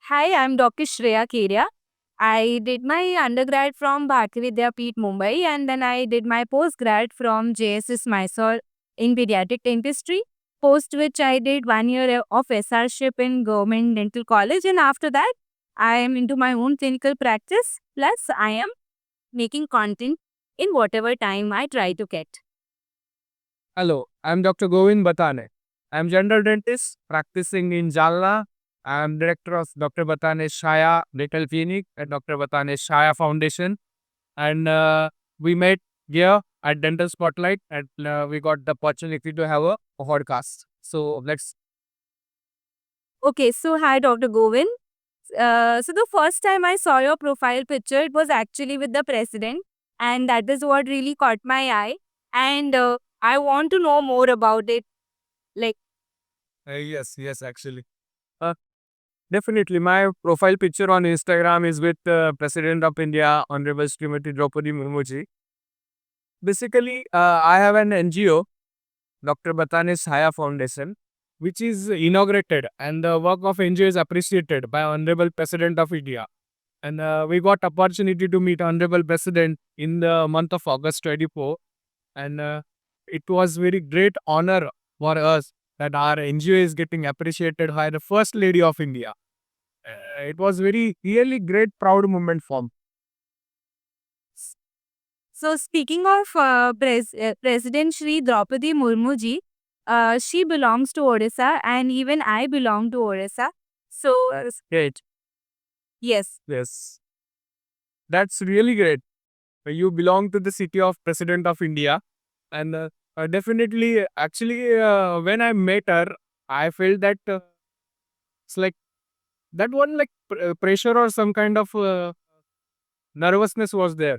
Hi, I'm Dr. Shreya Keria. I did my undergrad from Bharati Vidyapeeth, Mumbai, and then I did my postgrad from JSS Mysore in pediatric dentistry. Post which I did 1 year of SRship in Government Dental College, and after that, I am into my own clinical practice. Plus, I am making content in whatever time I try to get. Hello, I'm Dr. Govind Batane. I'm general dentist practicing in Jalna. I'm director of Dr. Batane Shaya Dental Clinic at Dr. Batane Shaya Foundation. And we met here at Dental Spotlight and we got the opportunity to have a podcast. So let's. Okay, so hi, Dr. Govind. So the first time I saw your profile picture, it was actually with the president, and that is what really caught my eye. And I want to know more about it. Like, Yes, actually. Uh, Definitely. My profile picture on Instagram is with President of India, Honorable Srimati Draupadi Murmu ji. Basically, I have an NGO, Dr. Batane Shaya Foundation, which is inaugurated and the work of NGO is appreciated by Honorable President of India. And we got opportunity to meet Honorable President in the month of August 24. And it was very great honor for us that our NGO is getting appreciated by the First Lady of India. It was very really great proud moment for me. so speaking of President Shri Draupadi Murmu ji, she belongs to Odisha, and even I belong to Odisha. So, That's great. yes. Yes. That's really great. You belong to the city of President of India. And definitely, actually, when I met her, I felt that it's like that one like pressure or some kind of nervousness was there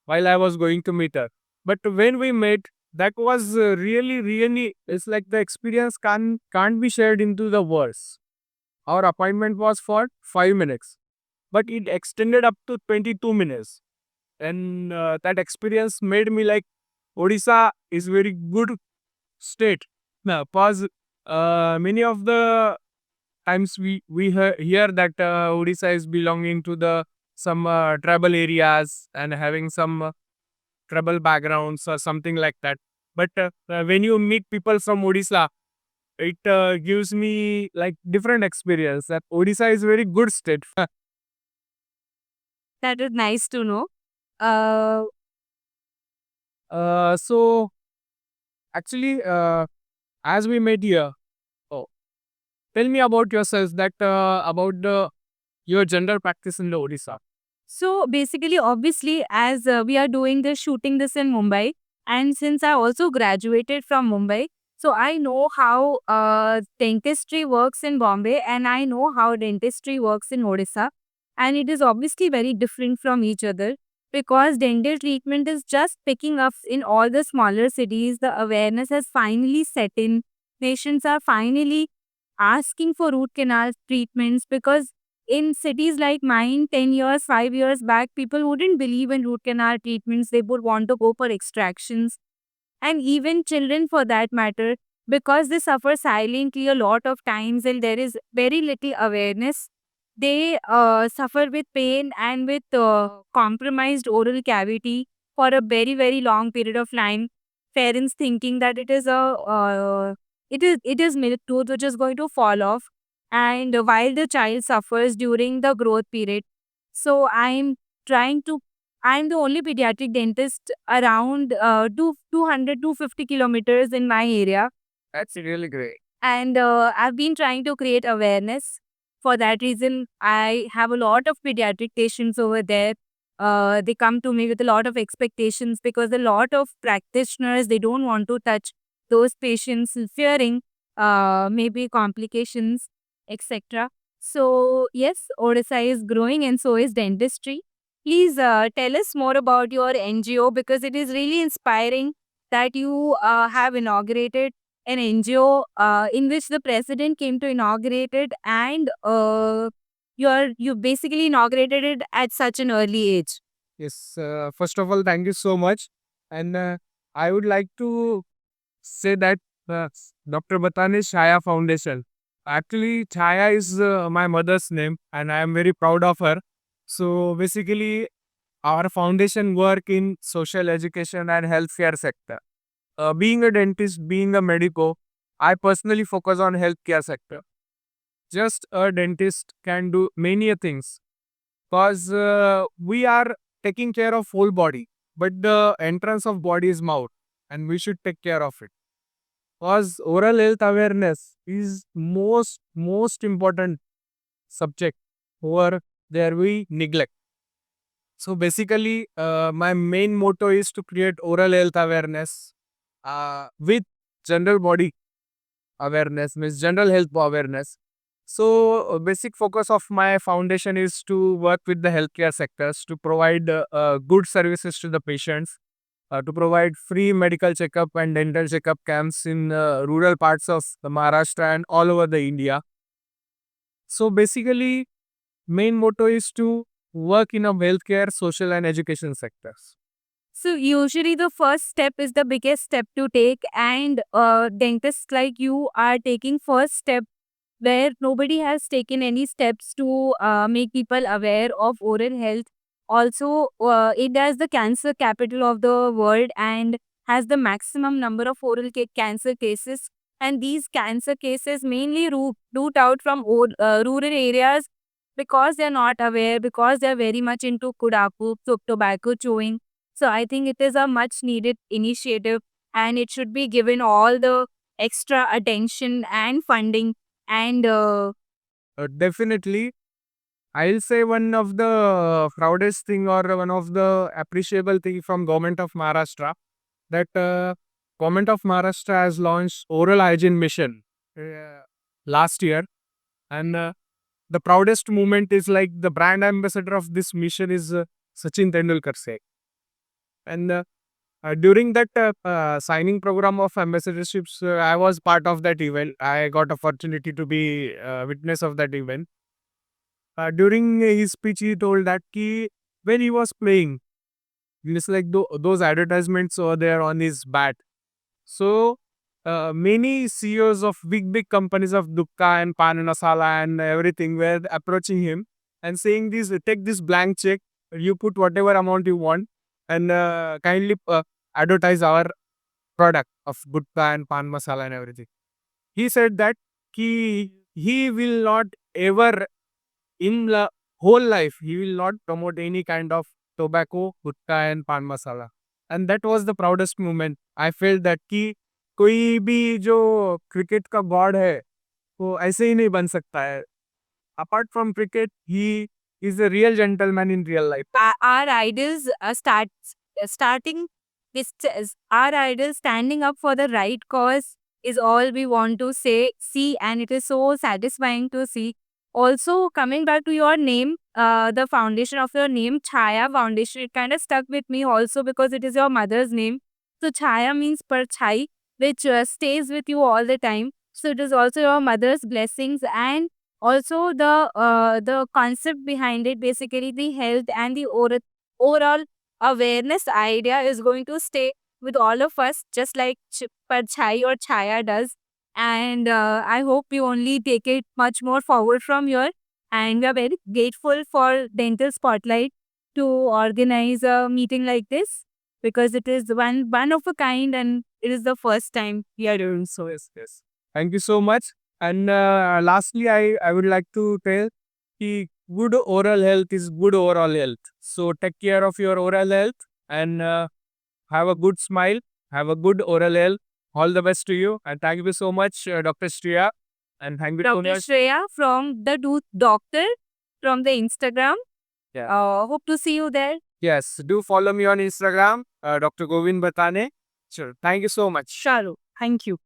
while I was going to meet her. But when we met, that was really, it's like the experience can't be shared into the words. Our appointment was for 5 minutes, but it extended up to 22 minutes. And that experience made me like Odisha is very good state. Now, cause many of the times we hear that Odisha is belonging to the some tribal areas and having some tribal backgrounds or something like that. But when you meet people from Odisha, it gives me like different experience that Odisha is very good state. That is nice to know. Uh, So actually, as we met here, oh, tell me about yourself that about the your general practice in the Odisha. So basically, obviously, as we are doing this, shooting this in Mumbai, and since I also graduated from Mumbai, so I know how dentistry works in Bombay, and I know how dentistry works in Odisha, and it is obviously very different from each other because dental treatment is just picking up in all the smaller cities. The awareness has finally set in. Patients are finally asking for root canal treatments because in cities like mine, 10 years, 5 years back, people wouldn't believe in root canal treatments. They would want to go for extractions. And even children, for that matter, because they suffer silently a lot of times and there is very little awareness, they suffer with pain and with compromised oral cavity for a very, very long period of time. Parents thinking that it is milk tooth which is going to fall off, and while the child suffers during the growth period. So trying to I'm the only pediatric dentist around 250 kilometers in my area, That's really great. and I've been trying to create awareness. For that reason, I have a lot of pediatric patients over there. They come to me with a lot of expectations because a lot of practitioners, they don't want to touch those patients, fearing maybe complications, etc. So yes, Odisha is growing and so is dentistry. Please tell us more about your NGO because it is really inspiring that you have inaugurated an NGO in which the president came to inaugurate it, and you basically inaugurated it at such an early age. Yes. First of all, thank you so much. And I would like to say that Dr. Batane Shaya Foundation Actually, Chaya is my mother's name, and I am very proud of her. So basically, our foundation work in social education and healthcare sector. Being a dentist, being a medico, I personally focus on healthcare sector. Just a dentist can do many things because we are taking care of whole body, but the entrance of body is mouth, and we should take care of it. Because oral health awareness is most important subject over there we neglect. So basically, my main motto is to create oral health awareness with general body awareness, means general health awareness. So basic focus of my foundation is to work with the healthcare sectors to provide good services to the patients, to provide free medical checkup and dental checkup camps in rural parts of the Maharashtra and all over the India. So basically, main motto is to work in a healthcare, social and education sectors. So usually the first step is the biggest step to take, and dentists like you are taking first step where nobody has taken any steps to make people aware of oral health. Also, India is the cancer capital of the world and has the maximum number of cancer cases. And these cancer cases mainly root out from rural areas because they're not aware, because they're very much into kudaku, tobacco chewing. So I think it is a much needed initiative and it should be given all the extra attention and funding and Definitely, I'll say one of the proudest thing or one of the appreciable thing from government of Maharashtra that government of Maharashtra has launched oral hygiene mission last year, and the proudest moment is like the brand ambassador of this mission is Sachin Tendulkar sir. And during that signing program of ambassadorships, I was part of that event. I got opportunity to be witness of that event. During his speech, he told that when he was playing, it's like those advertisements over there on his bat. So many CEOs of big companies of Dukka and Pan and Masala and everything were approaching him and saying, "This take this blank check, you put whatever amount you want, and kindly advertise our product of Gutta and Pan Masala and everything." He said that he will not ever in the whole life, he will not promote any kind of tobacco, gutkha and pan masala. And that was the proudest moment. I felt that कि कोई भी जो cricket का God है, वो ऐसे ही नहीं बन सकता है. Apart from cricket, he is a real gentleman in real life. our idols starting our idols standing up for the right cause is all we want to see, and it is so satisfying to see. Also, coming back to your name, the foundation of your name, Chaya Foundation, it kind of stuck with me also because it is your mother's name. So Chaya means parchai, which stays with you all the time. So it is also your mother's blessings, and also the concept behind it, basically the health and the overall awareness idea is going to stay with all of us, just like Parchai or Chaya does. And I hope you only take it much more forward from here. And we are very grateful for Dental Spotlight to organize a meeting like this because it is one of a kind and it is the first time we are doing so. Yes. Thank you so much. And lastly, I would like to tell कि good oral health is good overall health. So take care of your oral health and have a good smile, have a good oral health. All the best to you. And thank you so much, Dr. Shreya. And thank you so Dr. much. Shreya from the Tooth Doctor from the Instagram. Yeah. Hope to see you there. Yes, do follow me on Instagram, Dr. Govind Batane. Sure. Thank you so much. Sharu. Thank you.